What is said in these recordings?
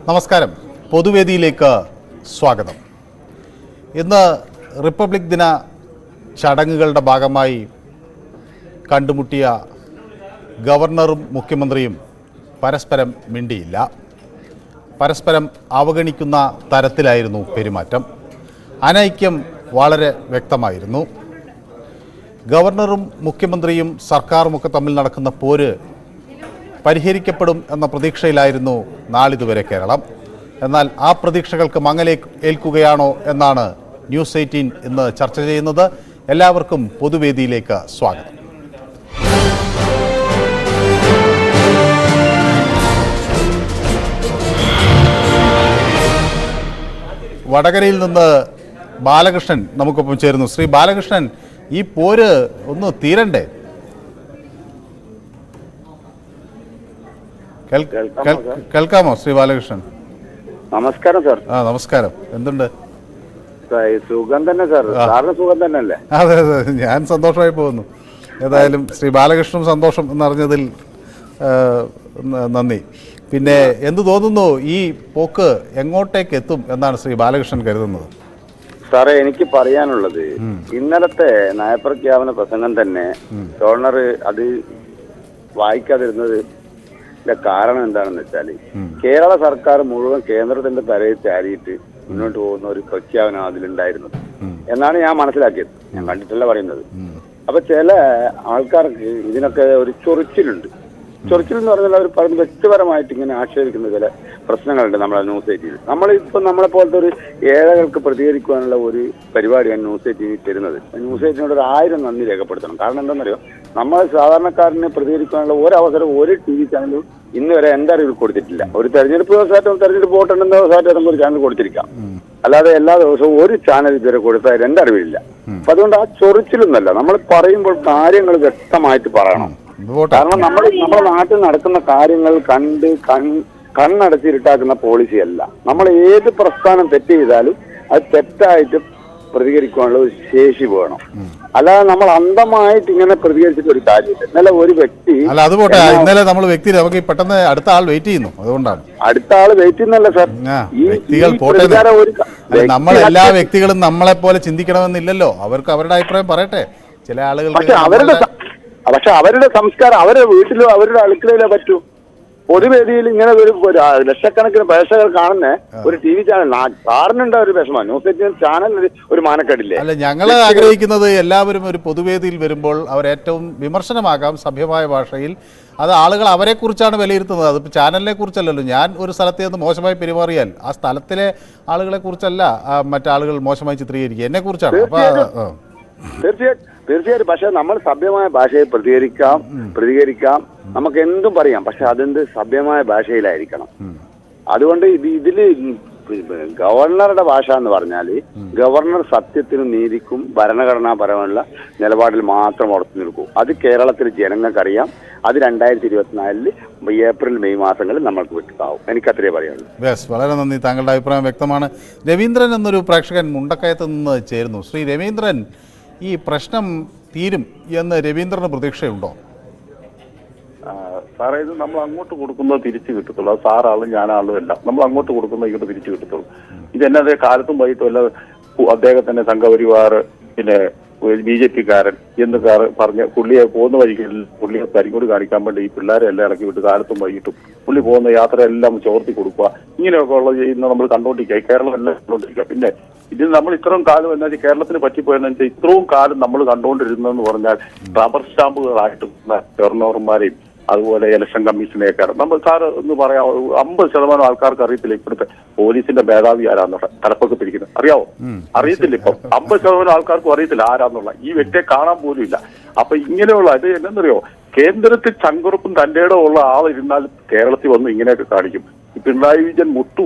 നമസ്കാരം. പൊതുവേദിയിലേക്ക് സ്വാഗതം. ഇന്ന് റിപ്പബ്ലിക് ദിന ചടങ്ങുകളുടെ ഭാഗമായി കണ്ടുമുട്ടിയ ഗവർണറും മുഖ്യമന്ത്രിയും പരസ്പരം മിണ്ടിയില്ല. പരസ്പരം അവഗണിക്കുന്ന തരത്തിലായിരുന്നു പെരുമാറ്റം. അനൈക്യം വളരെ വ്യക്തമായിരുന്നു. ഗവർണറും മുഖ്യമന്ത്രിയും സർക്കാരുമൊക്കെ തമ്മിൽ നടക്കുന്ന പോര് പരിഹരിക്കപ്പെടും എന്ന പ്രതീക്ഷയിലായിരുന്നു നാളിതുവരെ കേരളം. എന്നാൽ ആ പ്രതീക്ഷകൾക്ക് മങ്ങലേൽക്കുകയാണോ എന്നാണ് ന്യൂസ് 18 ഇന്ന് ചർച്ച ചെയ്യുന്നത്. എല്ലാവർക്കും പൊതുവേദിയിലേക്ക് സ്വാഗതം. വടകരയിൽ നിന്ന് ബാലകൃഷ്ണൻ നമുക്കൊപ്പം ചേരുന്നു. ശ്രീ ബാലകൃഷ്ണൻ, ഈ പോര് ഒന്ന് തീരണ്ടേ? കേൾക്കാമോ ശ്രീ ബാലകൃഷ്ണൻ? നമസ്കാരം സാർ. നമസ്കാരം. എന്തുണ്ട്? സുഖം തന്നെ സാർ. സാറിന് സുഖം തന്നെ അല്ലേ? അതെ അതെ, ഞാൻ സന്തോഷമായി പോകുന്നു. ഏതായാലും ശ്രീ ബാലകൃഷ്ണൻ സന്തോഷം എന്നറിഞ്ഞതിൽ നന്ദി. പിന്നെ എന്ത് തോന്നുന്നു, ഈ പോക്ക് എങ്ങോട്ടേക്ക് എത്തും എന്നാണ് ശ്രീ ബാലകൃഷ്ണൻ കരുതുന്നത്? സാറേ, എനിക്ക് പറയാനുള്ളത്, ഇന്നലത്തെ നയപ്രഖ്യാപന പ്രസംഗം തന്നെ ഗവർണർ അത് വായിക്കാതിരുന്നത് കാരണം എന്താണെന്ന് വെച്ചാൽ, കേരള സർക്കാർ മുഴുവൻ കേന്ദ്രത്തിന്റെ തലയിൽ ചാരിയിട്ട് മുന്നോട്ട് പോകുന്ന ഒരു പ്രഖ്യാപനം അതിലുണ്ടായിരുന്നത് എന്നാണ് ഞാൻ മനസ്സിലാക്കിയത്. ഞാൻ കണ്ടിട്ടല്ല പറയുന്നത്. അപ്പൊ ചില ആൾക്കാർക്ക് ഇതിനൊക്കെ ഒരു ചൊറിച്ചിലുണ്ട്. ചൊറിച്ചിൽ എന്ന് പറഞ്ഞാൽ അവർ പറഞ്ഞ് വ്യക്തിപരമായിട്ട് ഇങ്ങനെ ആക്ഷേപിക്കുന്ന ചില പ്രശ്നങ്ങളുണ്ട് നമ്മളെ ന്യൂസ് 18. നമ്മളിപ്പോൾ നമ്മളെ പോലത്തെ ഒരു ഏഴകൾക്ക് പ്രതികരിക്കുവാനുള്ള ഒരു പരിപാടിയാണ് ന്യൂസ് 18 തരുന്നത്. ന്യൂസ് 18 ഒരു 1000 നന്ദി രേഖപ്പെടുത്തണം. കാരണം എന്താണെന്നറിയോ, നമ്മൾ സാധാരണക്കാരനെ പ്രതികരിക്കാനുള്ള ഒരവസരം ഒരു TV ചാനലും ഇന്ന് വരെ എൻ്റെ അറിവിൽ കൊടുത്തിട്ടില്ല. ഒരു തെരഞ്ഞെടുപ്പ് ദിവസമായിട്ടും തെരഞ്ഞെടുപ്പ് വോട്ടെണ്ണുന്ന ദിവസമായിട്ട് ഏതെങ്കിലും ഒരു ചാനൽ കൊടുത്തിരിക്കാം. അല്ലാതെ എല്ലാ ദിവസവും ഒരു ചാനൽ ഇതുവരെ കൊടുത്താൽ എൻ്റെ അറിവിലില്ല. അപ്പൊ അതുകൊണ്ട് ആ ചൊറിച്ചിലൊന്നല്ല, നമ്മൾ പറയുമ്പോൾ കാര്യങ്ങൾ വ്യക്തമായിട്ട് പറയണം. കാരണം നമ്മുടെ നാട്ടിൽ നടക്കുന്ന കാര്യങ്ങൾ കണ്ണടച്ചിരുട്ടാക്കുന്ന പോളിസി അല്ല. നമ്മൾ ഏത് പ്രസ്ഥാനം തെറ്റ് ചെയ്താലും അത് തെറ്റായിട്ട് പ്രതികരിക്കാനുള്ള ഒരു ശേഷി വേണം. അല്ലാതെ നമ്മൾ അന്ധമായിട്ട് ഇങ്ങനെ പ്രതികരിച്ചിട്ട് ഒരു കാര്യമില്ല. ഇന്നലെ ഒരു വ്യക്തി ഇന്നലെ നമ്മൾ വ്യക്തി നമുക്ക് പെട്ടെന്ന് അടുത്ത ആൾ വെയിറ്റ് ചെയ്യുന്നു. അതുകൊണ്ടാണ് അടുത്ത ആൾ വെയിറ്റ് ചെയ്യുന്നല്ല സാർ. നമ്മൾ എല്ലാ വ്യക്തികളും നമ്മളെ പോലെ ചിന്തിക്കണമെന്നില്ലല്ലോ. അവർക്ക് അവരുടെ അഭിപ്രായം പറയട്ടെ. ചില ആളുകൾ പക്ഷെ അവരുടെ സംസ്കാരം അവരുടെ വീട്ടിലോ അവരുടെ അടുക്കളയിലോ പറ്റൂ. പൊതുവേദിയിൽ ഇങ്ങനെ ഒരു ലക്ഷക്കണക്കിന് പ്രേക്ഷകർ കാണുന്ന ഒരു TV ചാനൽ സാറിനുണ്ട് ഒരു വിഷമം. ന്യൂസ് 18 ചാനൽ ഒരു മാനക്കേടില്ലേ? അല്ല, ഞങ്ങൾ ആഗ്രഹിക്കുന്നത് എല്ലാവരും ഒരു പൊതുവേദിയിൽ വരുമ്പോൾ അവരേറ്റവും വിമർശനമാകാം സഭ്യമായ ഭാഷയിൽ. അത് ആളുകൾ അവരെ കുറിച്ചാണ് വിലയിരുത്തുന്നത്. അതിപ്പോൾ ചാനലിനെ കുറിച്ചല്ലല്ലോ. ഞാൻ ഒരു സ്ഥലത്ത് നിന്ന് മോശമായി പെരുമാറിയാൽ ആ സ്ഥലത്തിലെ ആളുകളെ കുറിച്ചല്ല മറ്റാളുകൾ മോശമായി ചിത്രീകരിക്കുക, എന്നെ കുറിച്ചാണ്. അപ്പൊ തീർച്ചയായിട്ടും. പക്ഷെ നമ്മൾ സഭ്യമായ ഭാഷയിൽ പ്രതികരിക്കാം, നമുക്ക് എന്തും പറയാം. പക്ഷെ അതെന്ത് സഭ്യമായ ഭാഷയിലായിരിക്കണം. അതുകൊണ്ട് ഇതില് ഗവർണറുടെ ഭാഷ എന്ന് പറഞ്ഞാൽ, ഗവർണർ സത്യത്തിനും നീതിക്കും ഭരണഘടനാപരമുള്ള നിലപാടിൽ മാത്രം ഉറച്ചു നിൽക്കും. അത് കേരളത്തിലെ ജനങ്ങൾക്കറിയാം. അത് 2024 ഏപ്രിൽ മെയ് മാസങ്ങളിൽ നമ്മൾക്ക് വിട്ടുണ്ടാവും. എനിക്കത്രേ പറയാനുള്ളൂ. വളരെ നന്ദി. താങ്കളുടെ അഭിപ്രായം വ്യക്തമാണ്. രവീന്ദ്രൻ എന്നൊരു പ്രേക്ഷകൻ മുണ്ടക്കയത്ത് നിന്ന് ചേരുന്നു. ശ്രീ രവീന്ദ്രൻ, ഈ പ്രശ്നം തീരും എന്ന് രവീന്ദ്രന് പ്രതീക്ഷയുണ്ടോ? സാറേ, ഇത് നമ്മൾ അങ്ങോട്ട് കൊടുക്കുന്നത് തിരിച്ചു കിട്ടത്തുള്ളൂ. അത് സാറാളും ഞാനാളും അല്ല. നമ്മൾ അങ്ങോട്ട് കൊടുക്കുന്നത് ഇങ്ങോട്ട് തിരിച്ചു കിട്ടത്തുള്ളൂ. ഇതെന്നത് കാലത്തും വൈകിട്ടും അല്ല അദ്ദേഹത്തിന്റെ സംഘപരിവാർ പിന്നെ BJP-കാരൻ എന്ന് പറഞ്ഞ് പുള്ളിയെ പോകുന്ന വഴിക്ക് പുള്ളിയെ കരിങ്ങോട് കാണിക്കാൻ വേണ്ടി ഈ പിള്ളേരെ എല്ലാം ഇറക്കി വിട്ട് കാലത്തും വൈകിട്ടും പുള്ളി പോകുന്ന യാത്രയെല്ലാം ചോർത്തി കൊടുക്കുക, ഇങ്ങനെയൊക്കെ ഉള്ള ചെയ്യുന്ന നമ്മൾ കണ്ടോണ്ടിരിക്കുക. കേരളം എല്ലാം കണ്ടോണ്ടിരിക്കുക. പിന്നെ ഇതിന് നമ്മൾ ഇത്രയും കാലം എന്താ വെച്ചാൽ കേരളത്തിന് പറ്റിപ്പോയെന്ന് വെച്ചാൽ ഇത്രയും കാലം നമ്മൾ കണ്ടുകൊണ്ടിരുന്നതെന്ന് പറഞ്ഞാൽ റബ്ബർ സ്റ്റാമ്പുകളായിട്ട് ഗവർണർമാരെയും അതുപോലെ ഇലക്ഷൻ കമ്മീഷനെയൊക്കെ നമ്മൾ സാറ് എന്ന് പറയാം 50% ആൾക്കാർക്ക് അറിയത്തില്ല ഇപ്പോഴത്തെ പോലീസിന്റെ മേധാവി ആരാന്നുള്ള തലപ്പൊക്കെ പിരിക്കുന്നത്. അറിയാവോ? അറിയത്തില്ല. ഇപ്പം 50% ആൾക്കാർക്കും അറിയത്തില്ല ആരാന്നുള്ള. ഈ വ്യക്തിയെ കാണാൻ പോലും ഇല്ല. അപ്പൊ ഇങ്ങനെയുള്ള ഇത് എന്നറിയോ, കേന്ദ്രത്തിൽ ചങ്കുറപ്പും തന്റെ ഉള്ള ആളിരുന്നാൽ കേരളത്തിൽ വന്ന് ഇങ്ങനെയൊക്കെ കാണിക്കും. ഈ പിണറായി വിജയൻ മുട്ടു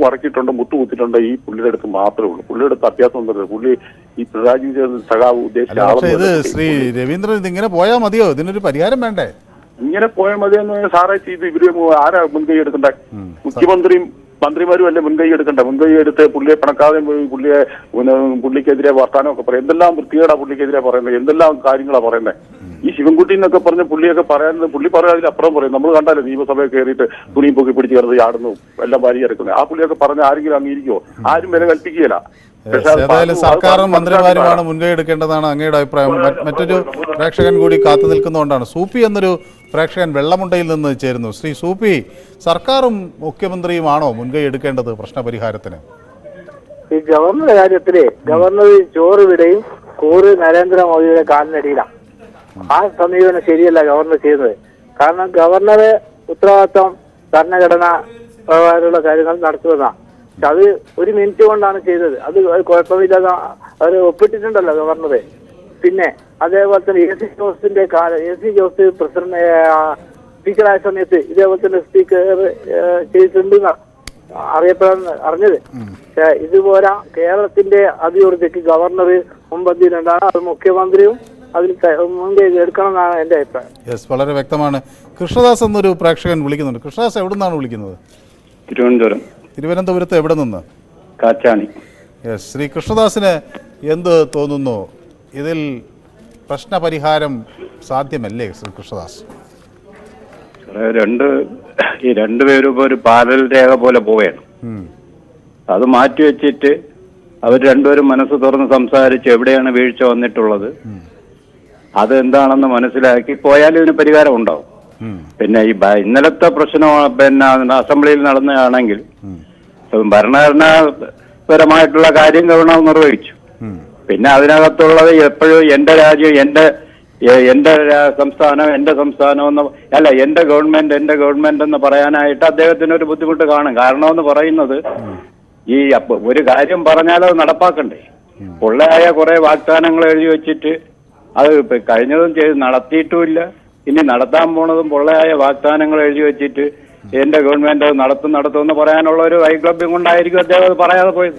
കുത്തിട്ടുണ്ട്. ഈ പുള്ളിയുടെ അടുത്ത് മാത്രമേ ഉള്ളൂ. പുള്ളിയുടെ അടുത്ത് അഭ്യാസം ഒന്നും പുള്ളി ഈ പിണറായി വിജയൻ സഖാവ് ഉദ്ദേശിച്ച ശ്രീ രവീന്ദ്രൻ ഇതിങ്ങനെ പോയാൽ മതിയോ? ഇതിനൊരു പരിഹാരം വേണ്ടേ? ഇങ്ങനെ പോയാൽ മതിയെന്ന് സാറേ ചെയ്ത് ഇവര് ആരാ മുൻകൈ എടുക്കണ്ടേ? മുഖ്യമന്ത്രിയും മന്ത്രിമാരും അല്ലേ മുൻകൈ എടുക്കണ്ട? മുൻകൈ എടുത്ത് പുള്ളിയെ പിണക്കാതെ പുള്ളിക്കെതിരെ വർത്താനമൊക്കെ പറയും. എന്തെല്ലാം വൃത്തികേടാ പുള്ളിക്കെതിരെ പറയുന്നത്, എന്തെല്ലാം കാര്യങ്ങളാണ് പറയുന്നത്. ഈ ശിവൻകുട്ടി എന്നൊക്കെ പറഞ്ഞ് പുള്ളിയൊക്കെ പറയുന്നത്, പുള്ളി പറയാൻ അതിലപ്പുറം പറയും. നമ്മൾ കണ്ടാലേ നിയമസഭയിൽ കയറിയിട്ട് തുണിയും പൊക്കി പിടിച്ച് കയറുന്നത്, ചാടുന്നു, എല്ലാം ഭാര്യ ഇറക്കുന്നത്. ആ പുള്ളിയൊക്കെ പറഞ്ഞ ആരെങ്കിലും അംഗീകരിക്കുമോ? ആരും വില കൽപ്പിക്കുകയില്ല. ഏതായാലും സർക്കാരും മന്ത്രിമാരുമാണ് മുൻകൈ എടുക്കേണ്ടതാണ് അങ്ങയുടെ അഭിപ്രായം. മറ്റൊരു പ്രേക്ഷകൻ കൂടി കാത്തു നിൽക്കുന്നതുകൊണ്ടാണ്. സൂപ്പി എന്നൊരു പ്രേക്ഷകൻ വെള്ളമുണ്ടയിൽ നിന്ന് ചേരുന്നു. ശ്രീ സൂപ്പി, സർക്കാരും മുഖ്യമന്ത്രിയുമാണോ മുൻകൈ എടുക്കേണ്ടത് പ്രശ്നപരിഹാരത്തിന്? ഈ ഗവർണറുടെ കാര്യത്തില് ഗവർണർ ചോറ് വിടയും കൂറ് നരേന്ദ്രമോദിയുടെ കാലിനടിയിലാണ്. ആ സമീപനം ശരിയല്ല ഗവർണർ ചെയ്യുന്നത്. കാരണം ഗവർണറെ ഉത്തരവാദിത്വം ഭരണഘടന പ്രകാരമുള്ള കാര്യങ്ങൾ നടത്തുന്നതാണ്. പക്ഷെ അത് ഒരു മിനിറ്റ് കൊണ്ടാണ് ചെയ്തത്. അത് കുഴപ്പമില്ലാതെ അവർ ഒപ്പിട്ടിട്ടുണ്ടല്ലോ ഗവർണറെ. പിന്നെ അതേപോലെ തന്നെ എ സി ജോസ് പ്രസിഡന്റ് സ്പീക്കറായ സമയത്ത് ഇതേപോലെ തന്നെ സ്പീക്കർ ചെയ്തിട്ടുണ്ട് അറിഞ്ഞത്. പക്ഷെ ഇതുപോലെ കേരളത്തിന്റെ അഭിവൃദ്ധിക്ക് ഗവർണർ മുൻപന്തിയിലുണ്ടാണ്. അത് മുഖ്യമന്ത്രിയും അതിൽ മുൻകൈ എടുക്കണം എന്നാണ് എന്റെ അഭിപ്രായം. യെസ്, വളരെ വ്യക്തമാണ്. കൃഷ്ണദാസ് എന്നൊരു പ്രേക്ഷകൻ വിളിക്കുന്നുണ്ട്. കൃഷ്ണദാസ് എവിടെ നിന്നാണ് വിളിക്കുന്നത്? തിരുവനന്തപുരത്ത് എവിടെ നിന്ന്? കാച്ചാണി. യെസ്, ശ്രീ കൃഷ്ണദാസിന് എന്ത് തോന്നുന്നു? ഇതിൽ പ്രശ്നപരിഹാരം സാധ്യമല്ലേ ശ്രീ കൃഷ്ണദാസ്? ഈ രണ്ടുപേരും ഇപ്പോൾ ഒരു പാരൽ രേഖ പോലെ പോവുകയാണ്. അത് മാറ്റിവെച്ചിട്ട് അവർ രണ്ടുപേരും മനസ്സ് തുറന്ന് സംസാരിച്ച് എവിടെയാണ് വീഴ്ച വന്നിട്ടുള്ളത്, അത് എന്താണെന്ന് മനസ്സിലാക്കി പോയാൽ ഇതിന് പരിഹാരം ഉണ്ടാവും. പിന്നെ ഈ ഇന്നലത്തെ പ്രശ്നം പിന്നെ അസംബ്ലിയിൽ നടന്നതാണെങ്കിൽ ഭരണഘടനാപരമായിട്ടുള്ള കാര്യം ഗവർണർ നിർവഹിച്ചു. പിന്നെ അതിനകത്തുള്ളത് എപ്പോഴും എന്റെ രാജ്യം, എന്റെ സംസ്ഥാനം എന്റെ ഗവൺമെന്റ് എന്ന് പറയാനായിട്ട് അദ്ദേഹത്തിന് ഒരു ബുദ്ധിമുട്ട് കാണും. കാരണമെന്ന് പറയുന്നത് ഈ ഒരു കാര്യം പറഞ്ഞാൽ അത് നടപ്പാക്കണ്ടേ. പൊള്ളയായ കുറെ വാഗ്ദാനങ്ങൾ എഴുതി വെച്ചിട്ട് അത് കഴിഞ്ഞതും ചെയ്ത് നടത്തിയിട്ടുമില്ല. ഇനി നടത്താൻ പോണതും പൊള്ളയായ വാഗ്ദാനങ്ങൾ എഴുതി വെച്ചിട്ട് എന്റെ ഗവൺമെന്റ് അത് നടത്തുമെന്ന് പറയാനുള്ള ഒരു വൈക്ലഭ്യം കൊണ്ടായിരിക്കും അദ്ദേഹം അത് പറയാതെ പോയത്.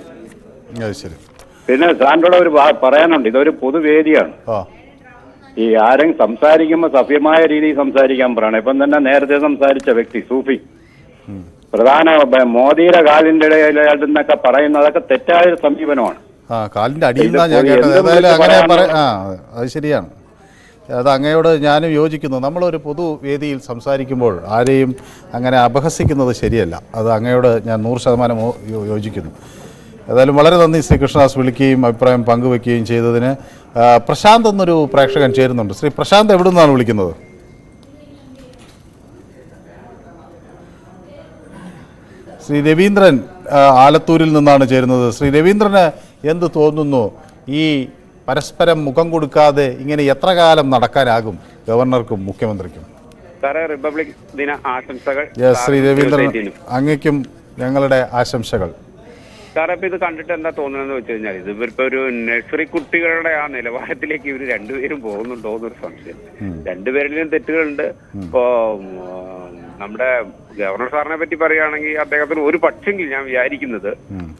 പിന്നെ സാറിനോട് ഒരു പറയാനുണ്ട്, ഇതൊരു പൊതുവേദിയാണ്. ഈ ആരെങ്കിലും സംസാരിക്കുമ്പോൾ സഭ്യമായ രീതിയിൽ സംസാരിക്കാൻ പറയണം. ഇപ്പം തന്നെ നേരത്തെ സംസാരിച്ച വ്യക്തി സൂഫി പ്രധാന മോദിയുടെ കാലിന്റെ ഇടയിലെന്നൊക്കെ പറയുന്നതൊക്കെ തെറ്റായ സമീപനമാണ്. കാലിന്റെ അടിയിൽ ഞാൻ കേട്ടത്. ഏതായാലും അങ്ങനെ അത് ശരിയാണ്. അത് അങ്ങയോട് ഞാനും യോജിക്കുന്നു. നമ്മളൊരു പൊതുവേദിയിൽ സംസാരിക്കുമ്പോൾ ആരെയും അങ്ങനെ അപഹസിക്കുന്നത് ശരിയല്ല. അത് അങ്ങയോട് ഞാൻ 100% യോജിക്കുന്നു. ഏതായാലും വളരെ നന്ദി ശ്രീ കൃഷ്ണദാസ് വിളിക്കുകയും അഭിപ്രായം പങ്കുവെക്കുകയും ചെയ്തതിന്. പ്രശാന്ത് എന്നൊരു പ്രേക്ഷകൻ ചേരുന്നുണ്ട്. ശ്രീ പ്രശാന്ത് എവിടെ നിന്നാണ് വിളിക്കുന്നത്? ശ്രീ രവീന്ദ്രൻ ആലത്തൂരിൽ നിന്നാണ് ചേരുന്നത്. ശ്രീ രവീന്ദ്രന് എന്ത് തോന്നുന്നു? ഈ പരസ്പരം മുഖം കൊടുക്കാതെ ഇങ്ങനെ എത്ര കാലം നടക്കാനാകും ഗവർണർക്കും മുഖ്യമന്ത്രിക്കും? റിപ്പബ്ലിക് ദിന ആശംസകൾ. ശ്രീ രവീന്ദ്രൻ, അങ്ങയ്ക്കും ഞങ്ങളുടെ ആശംസകൾ. സാറേ, ഇപ്പൊ ഇത് കണ്ടിട്ട് എന്താ തോന്നുന്നതെന്ന് വെച്ച് കഴിഞ്ഞാൽ ഇതിപ്പോ ഒരു നഴ്സറി കുട്ടികളുടെ ആ നിലവാരത്തിലേക്ക് ഇവർ രണ്ടുപേരും പോകുന്നുണ്ടോ എന്നൊരു സംശയം. രണ്ടുപേരിലും തെറ്റുകളുണ്ട്. ഇപ്പോ നമ്മുടെ ഗവർണർ സാറിനെ പറ്റി പറയുകയാണെങ്കിൽ അദ്ദേഹത്തിന് ഒരു പക്ഷെങ്കിൽ ഞാൻ വിചാരിക്കുന്നത്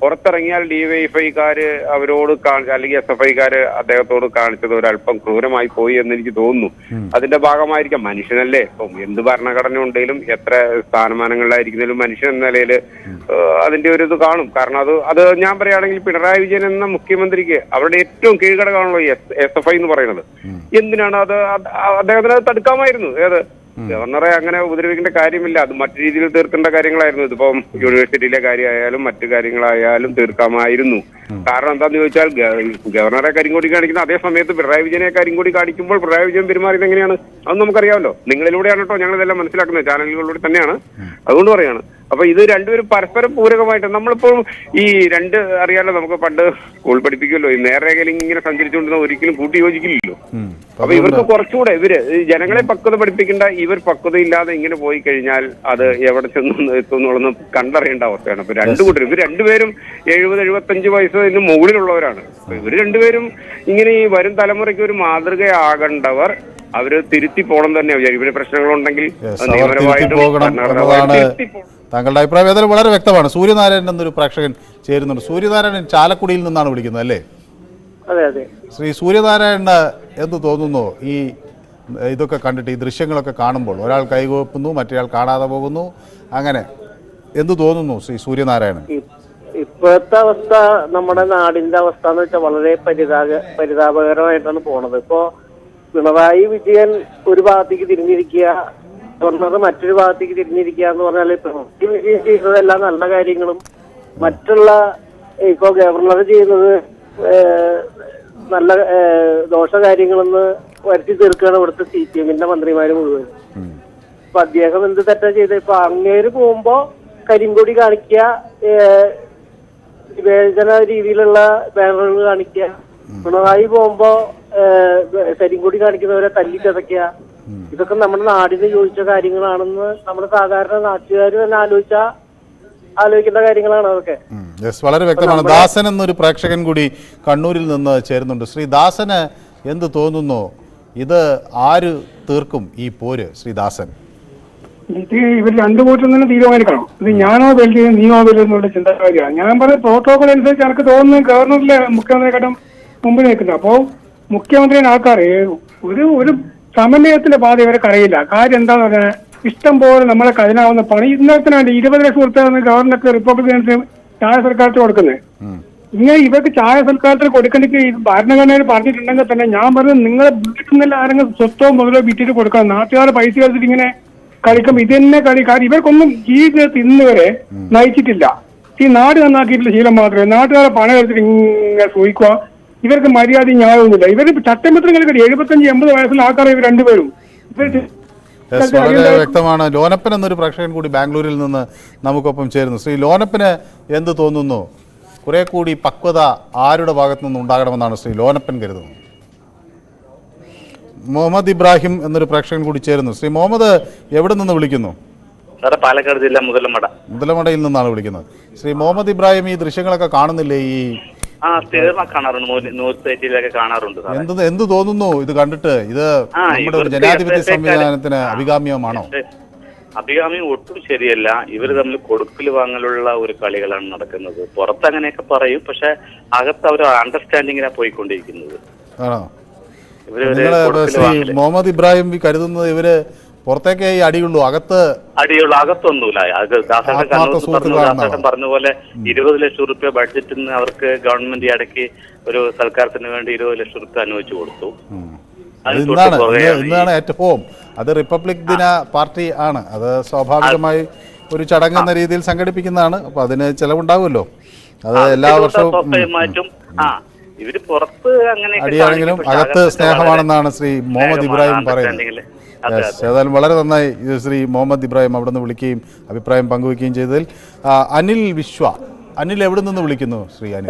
പുറത്തിറങ്ങിയാൽ ഡിവൈഎഫ്ഐക്കാര് അവരോട് അല്ലെങ്കിൽ SFIക്കാര് അദ്ദേഹത്തോട് കാണിച്ചത് ഒരല്പം ക്രൂരമായി പോയി എന്ന് എനിക്ക് തോന്നുന്നു. അതിന്റെ ഭാഗമായിരിക്കാം. മനുഷ്യനല്ലേ, ഇപ്പം എന്ത് ഭരണഘടന ഉണ്ടെങ്കിലും എത്ര സ്ഥാനമാനങ്ങളിലായിരിക്കുന്നതിലും മനുഷ്യൻ എന്ന നിലയിൽ അതിന്റെ ഒരു ഇത് കാണും. കാരണം അത് ഞാൻ പറയുകയാണെങ്കിൽ പിണറായി വിജയൻ എന്ന മുഖ്യമന്ത്രിക്ക് അവരുടെ ഏറ്റവും കീഴ്ഘടകമാണല്ലോ SFI എന്ന് പറയുന്നത്. എന്തിനാണ് അത് അദ്ദേഹത്തിന് അത് തടുക്കാമായിരുന്നു. ഗവർണറെ അങ്ങനെ ഉപദ്രവിക്കേണ്ട കാര്യമില്ല. അത് മറ്റു രീതിയിൽ തീർക്കേണ്ട കാര്യങ്ങളായിരുന്നു. ഇതിപ്പം യൂണിവേഴ്സിറ്റിയിലെ കാര്യമായാലും മറ്റു കാര്യങ്ങളായാലും തീർക്കാമായിരുന്നു. കാരണം എന്താന്ന് ചോദിച്ചാൽ ഗവർണറെ കരിങ്കൊടി കാണിക്കുന്ന അതേ സമയത്ത് പിണറായി വിജയനെ കരിങ്കൊടി കാണിക്കുമ്പോൾ പിണറായി വിജയൻ പെരുമാറിയത് എങ്ങനെയാണ് അത് നമുക്കറിയാമല്ലോ. നിങ്ങളിലൂടെയാണ് കേട്ടോ ഞങ്ങളിതെല്ലാം മനസ്സിലാക്കുന്നത്, ചാനലുകളിലൂടെ തന്നെയാണ്. അതുകൊണ്ട് പറയാണ്. അപ്പൊ ഇത് രണ്ടുപേരും പരസ്പരം പൂരകമായിട്ട് നമ്മളിപ്പോൾ ഈ രണ്ട് അറിയാലോ, നമുക്ക് പണ്ട് സ്കൂൾ പഠിപ്പിക്കുമല്ലോ, ഈ നേർരേഖയിൽ ഇങ്ങനെ സഞ്ചരിച്ചുകൊണ്ടിരുന്ന ഒരിക്കലും കൂട്ടി യോജിക്കില്ലല്ലോ. അപ്പൊ ഇവർക്ക് കുറച്ചുകൂടെ ജനങ്ങളെ പക്വത പഠിപ്പിക്കേണ്ട ഇവർ പക്വതയില്ലാതെ ഇങ്ങനെ പോയി കഴിഞ്ഞാൽ അത് എവിടെ ചെന്ന് എത്തുന്നുള്ളതെന്ന് കണ്ടറിയേണ്ട അവസ്ഥയാണ്. അപ്പൊ ഇവർ രണ്ടുപേരും 70-75 വയസ്സിന് മുകളിലുള്ളവരാണ്. ഇവർ രണ്ടുപേരും ഇങ്ങനെ ഈ വരും തലമുറയ്ക്ക് ഒരു മാതൃകയാകേണ്ടവർ. അവര് തിരുത്തി പോകണം തന്നെ വിചാരിക്കും. ഇവര് പ്രശ്നങ്ങളുണ്ടെങ്കിൽ താങ്കളുടെ അഭിപ്രായം ഏതായാലും വളരെ വ്യക്തമാണ്. സൂര്യനാരായണൻ എന്നൊരു പ്രേക്ഷകൻ ചേരുന്നുണ്ട്. സൂര്യനാരായണൻ ചാലക്കുടിയിൽ നിന്നാണ് വിളിക്കുന്നത് അല്ലേ? അതെ അതെ. ശ്രീ സൂര്യനാരായണന് എന്ത് തോന്നുന്നു ഈ ഇതൊക്കെ കണ്ടിട്ട്, ഈ ദൃശ്യങ്ങളൊക്കെ കാണുമ്പോൾ? ഒരാൾ കൈകോപ്പുന്നു, മറ്റേയാൾ കാണാതെ പോകുന്നു, അങ്ങനെ എന്ത് തോന്നുന്നു ശ്രീ സൂര്യനാരായണൻ? ഇപ്പോഴത്തെ അവസ്ഥ, നമ്മുടെ നാടിന്റെ അവസ്ഥ എന്ന് വെച്ചാൽ വളരെ പരിതാപകരമായിട്ടാണ് പോണത്. ഇപ്പോ പിണറായി വിജയൻ ഒരു ഭാഗത്തേക്ക് തിരിഞ്ഞിരിക്കുക, ഗവർണർ മറ്റൊരു ഭാഗത്തേക്ക് തിരിഞ്ഞിരിക്കുക എന്ന് പറഞ്ഞാൽ പിണറായി വിജയൻ ചെയ്തതെല്ലാം നല്ല കാര്യങ്ങളും മറ്റുള്ള ഇപ്പൊ ഗവർണർ ചെയ്യുന്നത് നല്ല ദോഷകാര്യങ്ങളെന്ന് വരുത്തി തീർക്കുകയാണ് ഇവിടുത്തെ CPM-ന്റെ മന്ത്രിമാര് മുഴുവൻ. അപ്പൊ അദ്ദേഹം എന്ത് തെറ്റാ ചെയ്തത്? ഇപ്പൊ അങ്ങേര് പോകുമ്പോ കരിങ്കൊടി കാണിക്കുക, വിവേചന രീതിയിലുള്ള ബാനറുകൾ കാണിക്കുക, പിണറായി പോകുമ്പോ കരിങ്കൊടി കാണിക്കുന്നവരെ തല്ലിച്ചതയ്ക്കുക. ഇതൊക്കെ നമ്മുടെ നാടിന് യോജിച്ച കാര്യങ്ങളാണെന്ന് നമ്മുടെ സാധാരണ നാട്ടുകാർ തന്നെ ആലോചിക്കേണ്ട കാര്യങ്ങളാണ് അതൊക്കെ. വളരെ വ്യക്തമാണ്. ദാസൻ എന്നൊരു പ്രേക്ഷകൻ കൂടി കണ്ണൂരിൽ നിന്ന് ചേരുന്നുണ്ട്. ശ്രീ ദാസന് എന്ത് തോന്നുന്നു? ഇത് ആര് തീർക്കും ഈ പോര്? ശ്രീ ദാസൻ, ഇത് ഇവർ രണ്ടു കൂട്ടം തന്നെ തീരുമാനിക്കണം. ഇത് ഞാനോ വെല്ലുവിളി നീയോ വെല്ലുന്നുള്ള ചിന്താഗതിയാണ്. ഞാൻ പറഞ്ഞ പ്രോട്ടോകോൾ അനുസരിച്ച് എനിക്ക് തോന്നുന്നു ഗവർണറിലെ മുഖ്യമന്ത്രിയെക്കാട്ടും മുമ്പിൽ നിൽക്കുന്നത്. അപ്പോൾ മുഖ്യമന്ത്രിയുടെ ആൾക്കാർ ഒരു സമന്വയത്തിന്റെ പാത ഇവർക്ക് അറിയില്ല. കാര്യം എന്താന്ന് പറഞ്ഞാൽ ഇഷ്ടം പോലെ നമ്മളെ കതിനാവുന്ന പണി ഇന്നത്തിനാണ്ട് 20 ലക്ഷം കൊടുത്താണ് ഗവർണർക്ക് റിപ്പബ്ലിക്കൻസ് ചായ സർക്കാരത്തിൽ കൊടുക്കുന്നത്. ഇങ്ങനെ ഇവർക്ക് ചായ സർക്കാരത്തിൽ കൊടുക്കണമെങ്കിൽ ഭരണഘടനയിൽ പറഞ്ഞിട്ടുണ്ടെങ്കിൽ തന്നെ ഞാൻ പറഞ്ഞത് നിങ്ങളെ വീട്ടിൽ നിന്നല്ല ആരെങ്കിലും സ്വത്തോ മുതലോ വിറ്റിട്ട് കൊടുക്കണം. നാട്ടുകാരെ പൈസ എടുത്തിട്ട് ഇങ്ങനെ കളിക്കുമ്പോൾ ഇത് തന്നെ കളി. കാര്യം ഇവർക്കൊന്നും ജീവിതത്തിൽ ഇന്ന് വരെ നയിച്ചിട്ടില്ല. ഈ നാട് നന്നാക്കിയിട്ടുള്ള ശീലം മാത്രമേ. നാട്ടുകാരെ പണം എടുത്തിട്ട് ഇങ്ങനെ സൂഹിക്കുക. ഇവർക്ക് മര്യാദ ന്യായമൊന്നുമില്ല. ഇവർ ചട്ടമ്പത്രം കളിക്കട്ടെ. 75-80 വയസ്സുള്ള ആൾക്കാരെ ഇവർ രണ്ടുപേരും. വളരെ വ്യക്തമാണ്. ലോനപ്പൻ എന്നൊരു പ്രേക്ഷകൻ കൂടി ബാംഗ്ലൂരിൽ നിന്ന് നമുക്കൊപ്പം ചേരുന്നു. ശ്രീ ലോനപ്പന് എന്ത് തോന്നുന്നു? കുറെ കൂടി പക്വത ആരുടെ ഭാഗത്തു നിന്ന് ഉണ്ടാകണമെന്നാണ് ശ്രീ ലോനപ്പൻ കരുതുന്നത്? മുഹമ്മദ് ഇബ്രാഹിം എന്നൊരു പ്രേക്ഷകൻ കൂടി ചേരുന്നു. ശ്രീ മുഹമ്മദ് എവിടെ നിന്ന് വിളിക്കുന്നു? പാലക്കാട് ജില്ല മുതലമടയിൽ നിന്നാണ് വിളിക്കുന്നത്. ശ്രീ മുഹമ്മദ് ഇബ്രാഹിം, ഈ ദൃശ്യങ്ങളൊക്കെ കാണുന്നില്ലേ? ഈ കാണാറുണ്ട്. എന്ത് തോന്നുന്നു ഇത് കണ്ടിട്ട്? ഇത് നമ്മുടെ ഒരു ജനാധിപത്യ സംവിധാനത്തിന് അഭികാമ്യമാണോ? അഭികാമ്യം ഒട്ടും ശരിയല്ല. ഇവര് തമ്മിൽ കൊടുക്കൽ വാങ്ങലുള്ള ഒരു കളികളാണ് നടക്കുന്നത്. പുറത്ത് അങ്ങനെയൊക്കെ പറയും, പക്ഷെ അകത്ത് അവർ അണ്ടർസ്റ്റാൻഡിങ്ങിനാ പോയിക്കൊണ്ടിരിക്കുന്നത്. ആണോ? മുഹമ്മദ് ഇബ്രാഹിം കരുതുന്നത് ഇവര് പുറത്തേക്ക് ഈ അടിയുള്ളൂ, അകത്തൊന്നുമില്ല. ദാസേട്ടൻ പറഞ്ഞ പോലെ 20 ലക്ഷം റുപ്യ ബഡ്ജറ്റിൽ അവർക്ക് ഗവൺമെന്റ് ഇടയ്ക്ക് ഒരു സൽക്കാരത്തിന് വേണ്ടി 20 ലക്ഷം റുപ്യ അനുവദിച്ചു കൊടുത്തു. ഇന്നാണ് ഏറ്റവും അത് റിപ്പബ്ലിക് ദിന പാർട്ടി ആണ്. അത് സ്വാഭാവികമായി ഒരു ചടങ്ങെന്ന രീതിയിൽ സംഘടിപ്പിക്കുന്നതാണ്. അപ്പൊ അതിന് ചെലവുണ്ടാവുമല്ലോ. അത് എല്ലാ വർഷവും ഇവര് പുറത്ത് അങ്ങനെ അടിയാണെങ്കിലും അകത്ത് സ്നേഹമാണെന്നാണ് ശ്രീ മുഹമ്മദ് ഇബ്രാഹിം പറയുന്നത്. ഏതായാലും വളരെ നന്നായി ശ്രീ മുഹമ്മദ് ഇബ്രാഹിം അവിടെ നിന്ന് വിളിക്കുകയും അഭിപ്രായം പങ്കുവയ്ക്കുകയും ചെയ്തതിൽ. അനിൽ വിശ്വ, അനിൽ എവിടെ നിന്ന് വിളിക്കുന്നു? ശ്രീ അനിൽ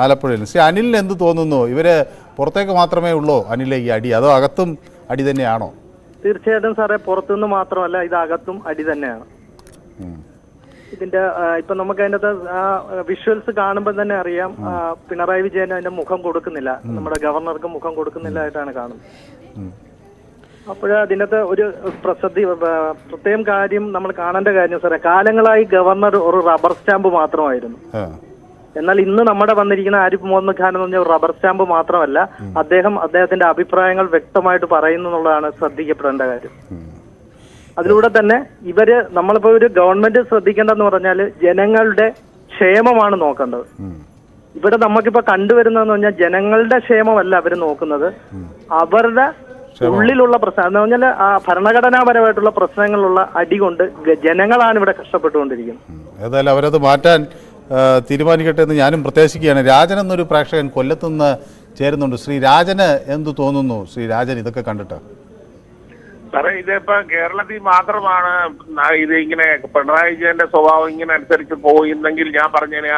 ആലപ്പുഴയിൽ. ശ്രീ അനിലിന് എന്ത് തോന്നുന്നു? ഇവര് പുറത്തേക്ക് മാത്രമേ ഉള്ളൂ അനിലെ ഈ അടി, അതോ അകത്തും അടി തന്നെയാണോ? തീർച്ചയായിട്ടും സാറേ, പുറത്തുനിന്ന് മാത്രമല്ല, ഇത് അകത്തും അടി തന്നെയാണ്. ഇതിന്റെ ഇപ്പൊ നമുക്ക് അതിന്റെ വിഷ്വൽസ് കാണുമ്പോൾ തന്നെ അറിയാം, പിണറായി വിജയൻ അതിന്റെ മുഖം കൊടുക്കുന്നില്ല, നമ്മുടെ ഗവർണർക്ക് മുഖം കൊടുക്കുന്നില്ലായിട്ടാണ് കാണുന്നത്. അപ്പോഴതിനകത്ത് ഒരു പ്രത്യേകം കാര്യം നമ്മൾ കാണേണ്ട കാര്യം സാറേ, കാലങ്ങളായി ഗവർണർ ഒരു റബ്ബർ സ്റ്റാമ്പ് മാത്രമായിരുന്നു. എന്നാൽ ഇന്ന് നമ്മുടെ വന്നിരിക്കുന്ന ആരിഫ് മുഹമ്മദ് ഖാൻ എന്ന് പറഞ്ഞ ഒരു റബ്ബർ സ്റ്റാമ്പ് മാത്രമല്ല, അദ്ദേഹത്തിന്റെ അഭിപ്രായങ്ങൾ വ്യക്തമായിട്ട് പറയുന്നു എന്നുള്ളതാണ് ശ്രദ്ധിക്കപ്പെടേണ്ട കാര്യം. അതിലൂടെ തന്നെ നമ്മളിപ്പോ ഒരു ഗവൺമെന്റ് ശ്രദ്ധിക്കേണ്ടതെന്ന് പറഞ്ഞാല് ജനങ്ങളുടെ ക്ഷേമമാണ് നോക്കേണ്ടത്. ഇവിടെ നമുക്കിപ്പോ കണ്ടുവരുന്നതെന്ന് പറഞ്ഞാൽ ജനങ്ങളുടെ ക്ഷേമമല്ല അവര് നോക്കുന്നത്, അവരുടെ ഉള്ളിലുള്ള പ്രശ്നം എന്ന് പറഞ്ഞാൽ ആ ഭരണഘടനാപരമായിട്ടുള്ള പ്രശ്നങ്ങളുള്ള അടി കൊണ്ട് ജനങ്ങളാണ് ഇവിടെ കഷ്ടപ്പെട്ടുകൊണ്ടിരിക്കുന്നത്. ഏതായാലും അവരത് മാറ്റാൻ തീരുമാനിക്കട്ടെ എന്ന് ഞാനും പ്രത്യാശിക്കുകയാണ്. രാജൻ എന്നൊരു പ്രേക്ഷകൻ കൊല്ലത്തുനിന്ന് ചേരുന്നുണ്ട്. ശ്രീ രാജന് എന്ത് തോന്നുന്നു? ശ്രീ രാജൻ ഇതൊക്കെ കണ്ടിട്ട്. സാറേ, ഇതിപ്പോ കേരളത്തിൽ മാത്രമാണ് ഇത് ഇങ്ങനെ പിണറായി വിജയന്റെ സ്വഭാവം ഇങ്ങനെ അനുസരിച്ച് പോയിരുന്നെങ്കിൽ ഞാൻ പറഞ്ഞതിന്